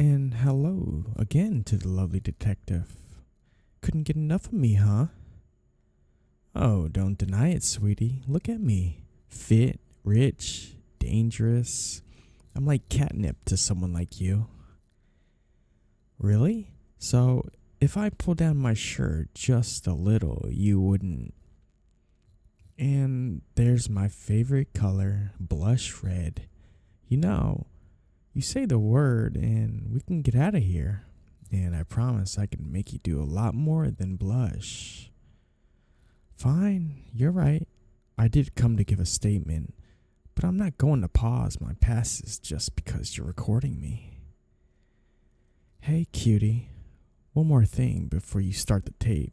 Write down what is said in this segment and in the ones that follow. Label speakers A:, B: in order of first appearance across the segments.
A: And hello again to the lovely detective. Couldn't get enough of me, huh? Oh, don't deny it, sweetie. Look at me. Fit, rich, dangerous. I'm like catnip to someone like you. Really? So, if I pull down my shirt just a little, you wouldn't. And there's my favorite color, blush red. You know, you say the word and we can get out of here. And I promise I can make you do a lot more than blush. Fine, you're right. I did come to give a statement, but I'm not going to pause my passes just because you're recording me. Hey, cutie, one more thing before you start the tape.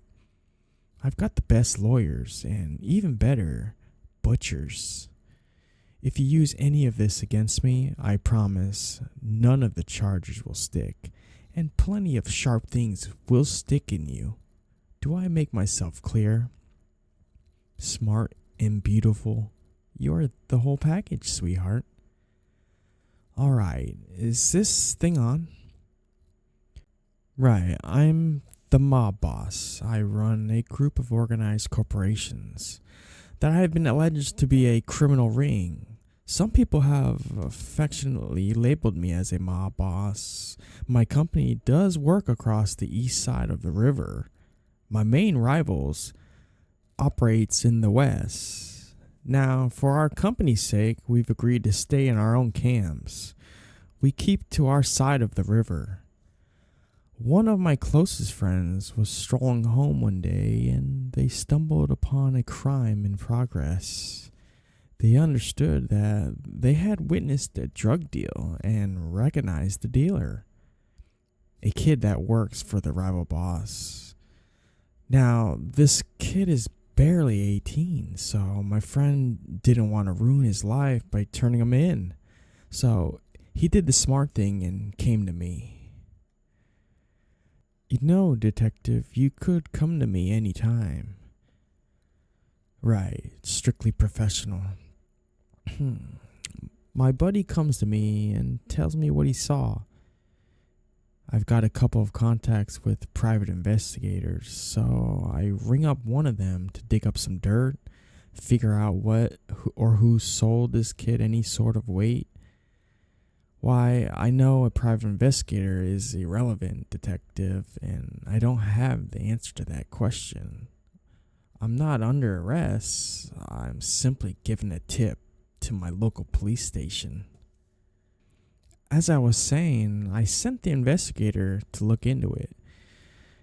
A: I've got the best lawyers and even better, butchers. If you use any of this against me, I promise none of the charges will stick, and plenty of sharp things will stick in you. Do I make myself clear? Smart and beautiful. You're the whole package, sweetheart. Alright, is this thing on? Right, I'm the mob boss. I run a group of organized corporations that have been alleged to be a criminal ring. Some people have affectionately labeled me as a mob boss. My company does work across the east side of the river. My main rivals operates in the west. Now, for our company's sake, we've agreed to stay in our own camps. We keep to our side of the river. One of my closest friends was strolling home one day and they stumbled upon a crime in progress. They understood that they had witnessed a drug deal and recognized the dealer, a kid that works for the rival boss. Now, this kid is barely 18, so my friend didn't want to ruin his life by turning him in. So he did the smart thing and came to me. You know, detective, you could come to me anytime. Right, strictly professional. My buddy comes to me and tells me what he saw. I've got a couple of contacts with private investigators, so I ring up one of them to dig up some dirt, figure out who sold this kid any sort of weight. Why, I know a private investigator is irrelevant, detective, and I don't have the answer to that question. I'm not under arrest. I'm simply giving a tip to my local police station. As I was saying, I sent the investigator to look into it.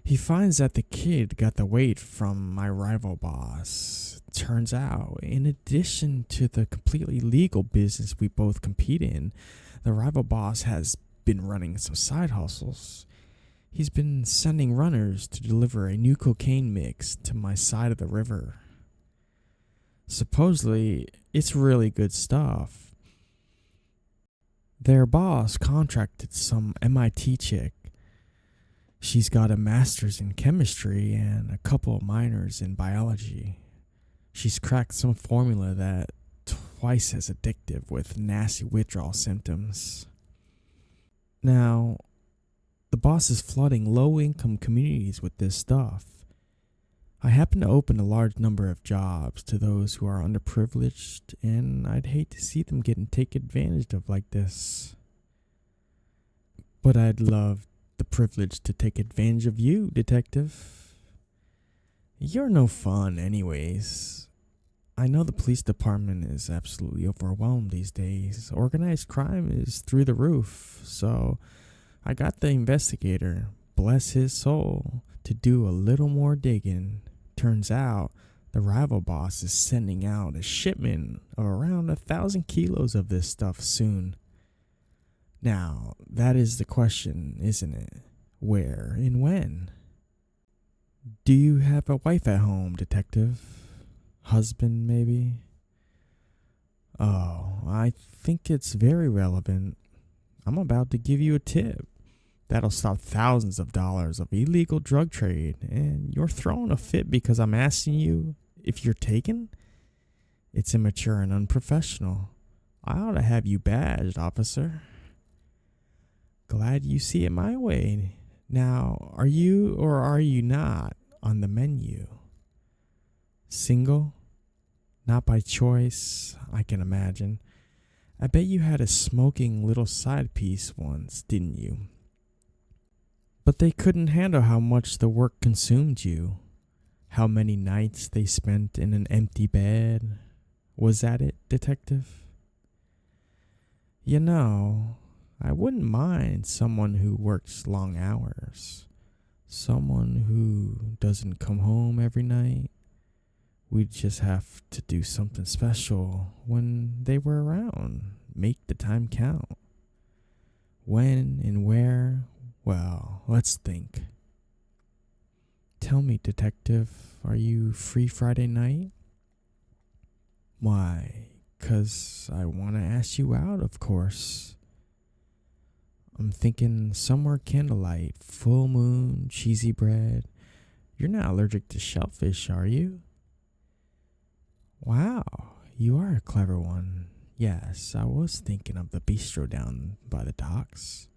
A: He finds that the kid got the weight from my rival boss. Turns out, in addition to the completely legal business we both compete in, the rival boss has been running some side hustles. He's been sending runners to deliver a new cocaine mix to my side of the river. Supposedly, it's really good stuff. Their boss contracted some MIT chick. She's got a master's in chemistry and a couple of minors in biology. She's cracked some formula that twice as addictive with nasty withdrawal symptoms. Now, the boss is flooding low-income communities with this stuff. I happen to open a large number of jobs to those who are underprivileged, and I'd hate to see them getting taken advantage of like this. But I'd love the privilege to take advantage of you, detective. You're no fun anyways. I know the police department is absolutely overwhelmed these days. Organized crime is through the roof, so I got the investigator, bless his soul, to do a little more digging. Turns out the rival boss is sending out a shipment of around 1,000 kilos of this stuff soon. Now, that is the question, isn't it? Where and when? Do you have a wife at home, detective? Husband, maybe? Oh, I think it's very relevant. I'm about to give you a tip. That'll stop thousands of dollars of illegal drug trade, and you're throwing a fit because I'm asking you if you're taken? It's immature and unprofessional. I ought to have you badged, officer. Glad you see it my way. Now, are you or are you not on the menu? Single? Not by choice, I can imagine. I bet you had a smoking little side piece once, didn't you? But they couldn't handle how much the work consumed you. How many nights they spent in an empty bed. Was that it, detective? You know, I wouldn't mind someone who works long hours. Someone who doesn't come home every night. We'd just have to do something special when they were around. Make the time count. When and where? Well, let's think. Tell me, detective, are you free Friday night? Why, 'cause I want to ask you out, of course. I'm thinking somewhere candlelight, full moon, cheesy bread. You're not allergic to shellfish, are you? Wow, you are a clever one. Yes, I was thinking of the bistro down by the docks.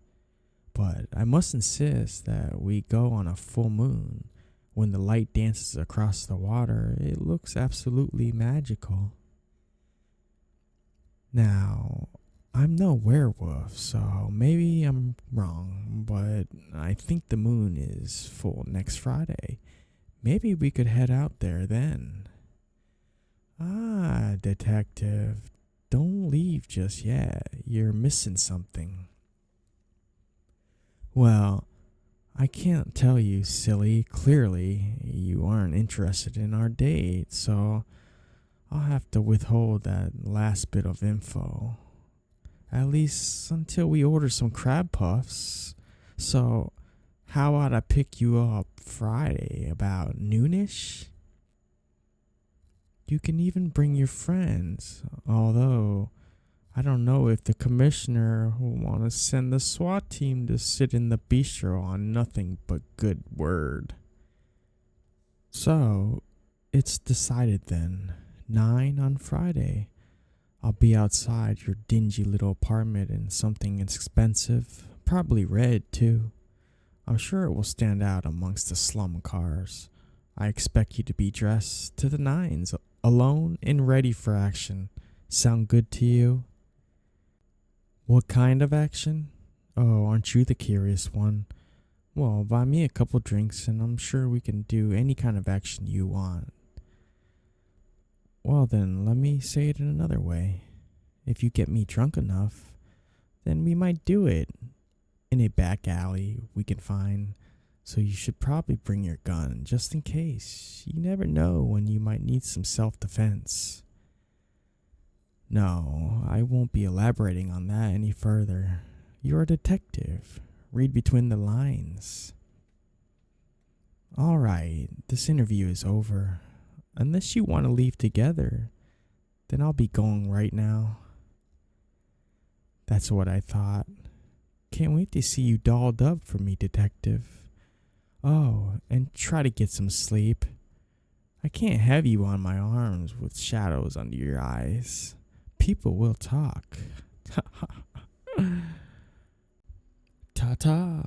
A: But I must insist that we go on a full moon. When the light dances across the water, it looks absolutely magical. Now, I'm no werewolf, so maybe I'm wrong, but I think the moon is full next Friday. Maybe we could head out there then. Ah, detective, don't leave just yet. You're missing something. Well, I can't tell you, silly. Clearly, you aren't interested in our date, so I'll have to withhold that last bit of info. At least until we order some crab puffs. So, how about I pick you up Friday about noonish? You can even bring your friends, although I don't know if the commissioner will want to send the SWAT team to sit in the bistro on nothing but good word. So, it's decided then. 9 on Friday. I'll be outside your dingy little apartment in something expensive, probably red too. I'm sure it will stand out amongst the slum cars. I expect you to be dressed to the nines, alone and ready for action. Sound good to you? What kind of action? Oh, aren't you the curious one? Well, buy me a couple drinks and I'm sure we can do any kind of action you want. Well then, let me say it in another way. If you get me drunk enough, then we might do it in a back alley we can find. So you should probably bring your gun just in case. You never know when you might need some self-defense. No, I won't be elaborating on that any further. You're a detective. Read between the lines. All right, this interview is over. Unless you want to leave together, then I'll be going right now. That's what I thought. Can't wait to see you dolled up for me, detective. Oh, and try to get some sleep. I can't have you on my arms with shadows under your eyes. People will talk. Ta-ta.